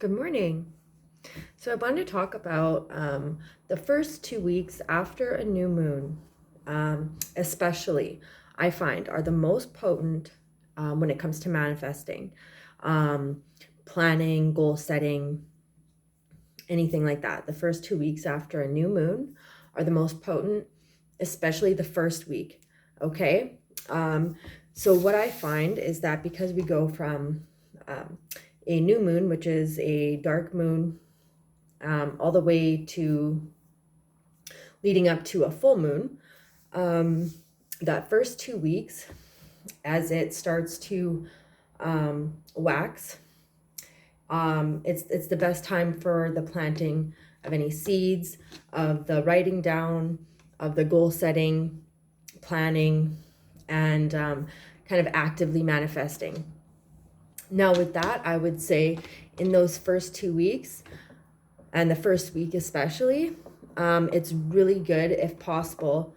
Good morning. So I wanted to talk about the first 2 weeks after a new moon, especially I find are the most potent when it comes to manifesting, um, planning, goal setting, anything like that. The first 2 weeks after a new moon are the most potent, especially the first week. Okay. So what I find is that because we go from um, a new moon, which is a dark moon, all the way to leading up to a full moon. Um, that first 2 weeks, as it starts to wax, it's the best time for the planting of any seeds, of the writing down, of the goal setting, planning, and kind of actively manifesting. Now, with that, I would say in those first 2 weeks, and the first week especially, it's really good, if possible,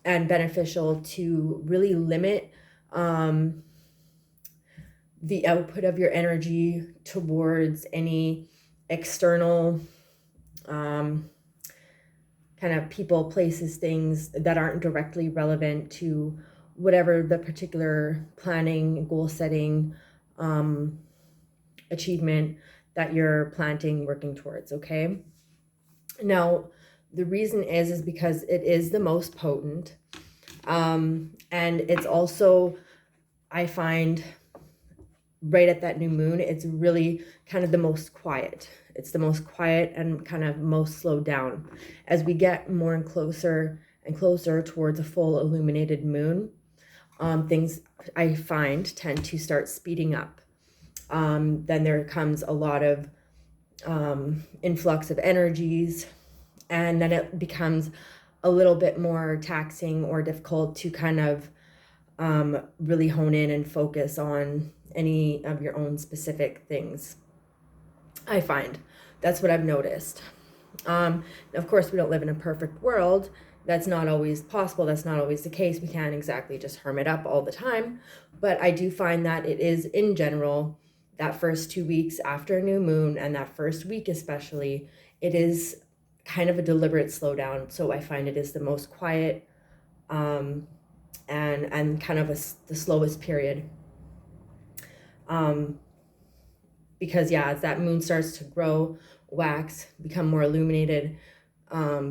and beneficial to really limit the output of your energy towards any external um, kind of people, places, things that aren't directly relevant to whatever the particular planning, goal setting, um, achievement that you're planting, working towards. Okay. Now, the reason is because it is the most potent. And it's also, I find, right at that new moon, it's really kind of the most quiet. It's the most quiet and kind of most slowed down. As we get more and closer towards a full illuminated moon, things I find tend to start speeding up. Then there comes a lot of influx of energies, and then it becomes a little bit more taxing or difficult to kind of really hone in and focus on any of your own specific things. I find that's what I've noticed. Of course, we don't live in a perfect world. That's not always possible. That's not always the case. We can't exactly just herm it up all the time. But I do find that it is, in general, that first 2 weeks after a new moon, and that first week especially, it is kind of a deliberate slowdown. So I find it is the most quiet, um, and kind of the slowest period. Um, because yeah, as that moon starts to grow, wax, become more illuminated,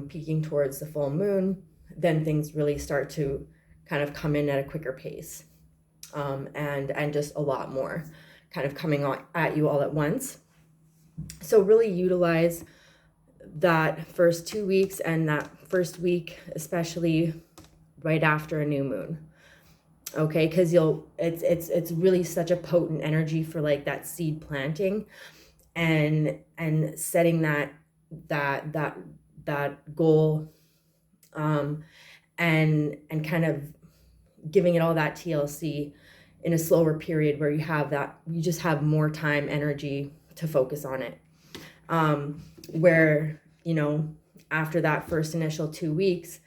peaking towards the full moon, then things really start to kind of come in at a quicker pace, and just a lot more kind of coming at you all at once. So really utilize that first 2 weeks and that first week, especially right after a new moon. Okay, because it's really such a potent energy for like that seed planting, and setting that that that goal, and kind of giving it all that TLC in a slower period where you just have more time, energy to focus on it. Where, after that first initial 2 weeks,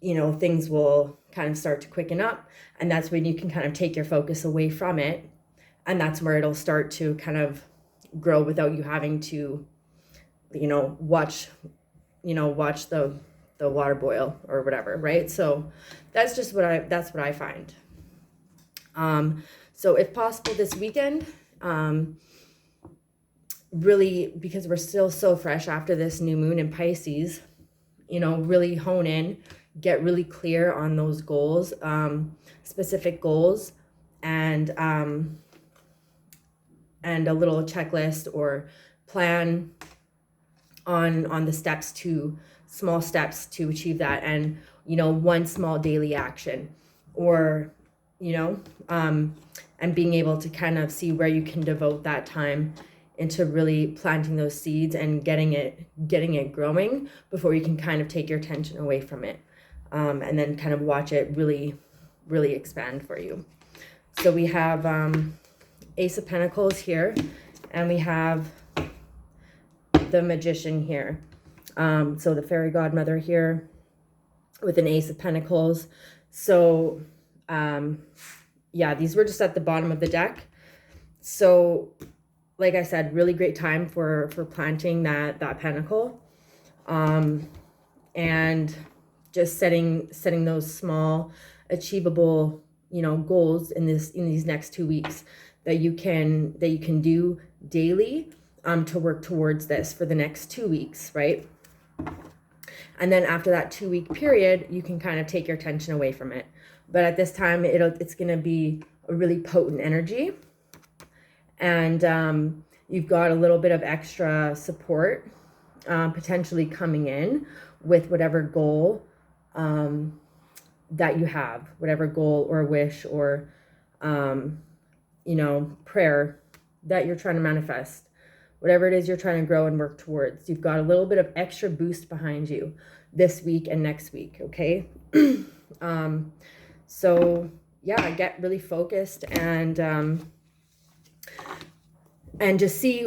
things will kind of start to quicken up, and that's when you can kind of take your focus away from it, and that's where it'll start to kind of grow without you having to, watch the water boil or whatever, right? So that's what I find. So if possible this weekend, really, because we're still so fresh after this new moon in Pisces, really hone in, get really clear on those goals, specific goals, and a little checklist or plan on the small steps to achieve that, and one small daily action, or and being able to kind of see where you can devote that time into really planting those seeds and getting it growing before you can kind of take your attention away from it, and then kind of watch it really expand for you. So we have Ace of Pentacles here, and we have the Magician here. So the Fairy Godmother here with an Ace of Pentacles. So yeah, these were just at the bottom of the deck. So like I said, really great time for planting that pentacle, and just setting those small, achievable, goals in these next 2 weeks that you can do daily, to work towards this for the next 2 weeks, right? And then after that 2 week period, you can kind of take your attention away from it. But at this time, it's going to be a really potent energy. And you've got a little bit of extra support, potentially coming in with whatever goal that you have, whatever goal or wish or, prayer that you're trying to manifest. Whatever it is you're trying to grow and work towards, you've got a little bit of extra boost behind you this week and next week, okay? So yeah, get really focused and just see,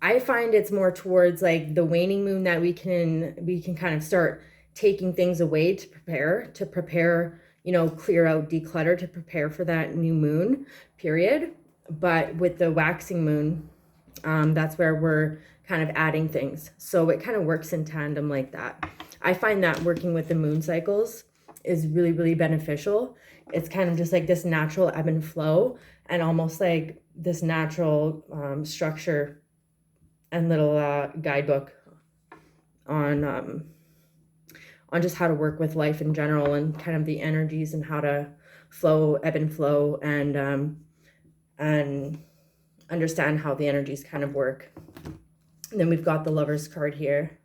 I find it's more towards like the waning moon that we can kind of start taking things away to prepare, clear out, declutter, to prepare for that new moon period. But with the waxing moon, that's where we're kind of adding things. So it kind of works in tandem like that. I find that working with the moon cycles is really, really beneficial. It's kind of just like this natural ebb and flow, and almost like this natural structure and little guidebook on just how to work with life in general, and kind of the energies and how to ebb and flow, and understand how the energies kind of work. And then we've got the Lovers card here.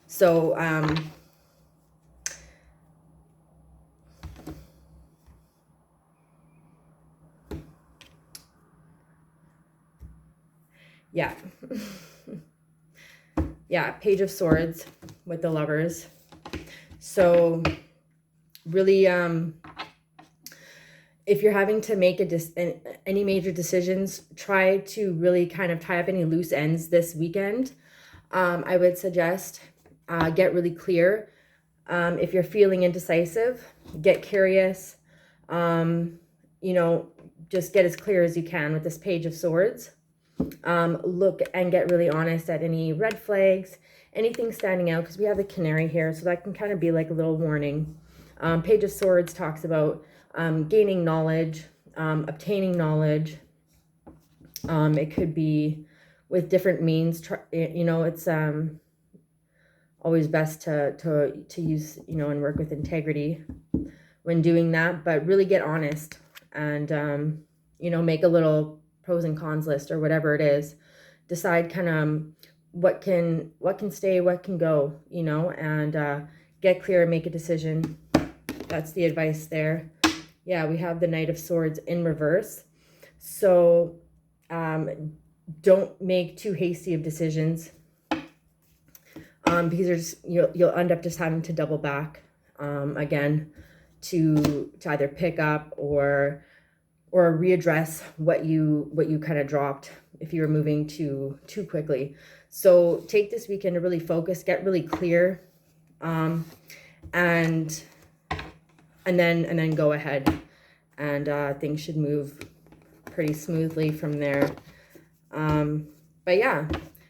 So yeah. Yeah, Page of Swords with the Lovers. So really, if you're having to make any major decisions, try to really kind of tie up any loose ends this weekend. I would suggest get really clear. If you're feeling indecisive, get curious. Just get as clear as you can with this Page of Swords. Look and get really honest at any red flags, anything standing out, because we have the Canary here, so that can kind of be like a little warning. Page of Swords talks about gaining knowledge, obtaining knowledge. It could be with different means. It's always best to use, and work with integrity when doing that, but really get honest and, make a little pros and cons list or whatever it is. Decide kind of what can stay, what can go, and get clear and make a decision. That's the advice there. Yeah, we have the Knight of Swords in reverse. So don't make too hasty of decisions, because you'll end up just having to double back again to either pick up or readdress what you kind of dropped if you were moving too quickly. So take this weekend to really focus, get really clear, and then go ahead, and things should move pretty smoothly from there. But yeah,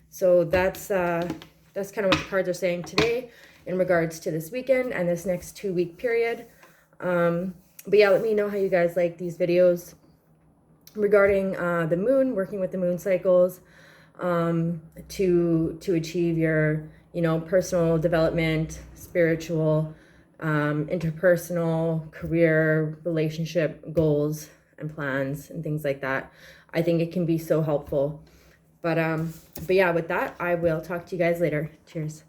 so that's kind of what the cards are saying today in regards to this weekend and this next 2-week period. But yeah, let me know how you guys like these videos regarding the moon, working with the moon cycles, to achieve your, personal development, spiritual, interpersonal, career, relationship goals and plans and things like that. I think it can be so helpful. But yeah, with that, I will talk to you guys later. Cheers.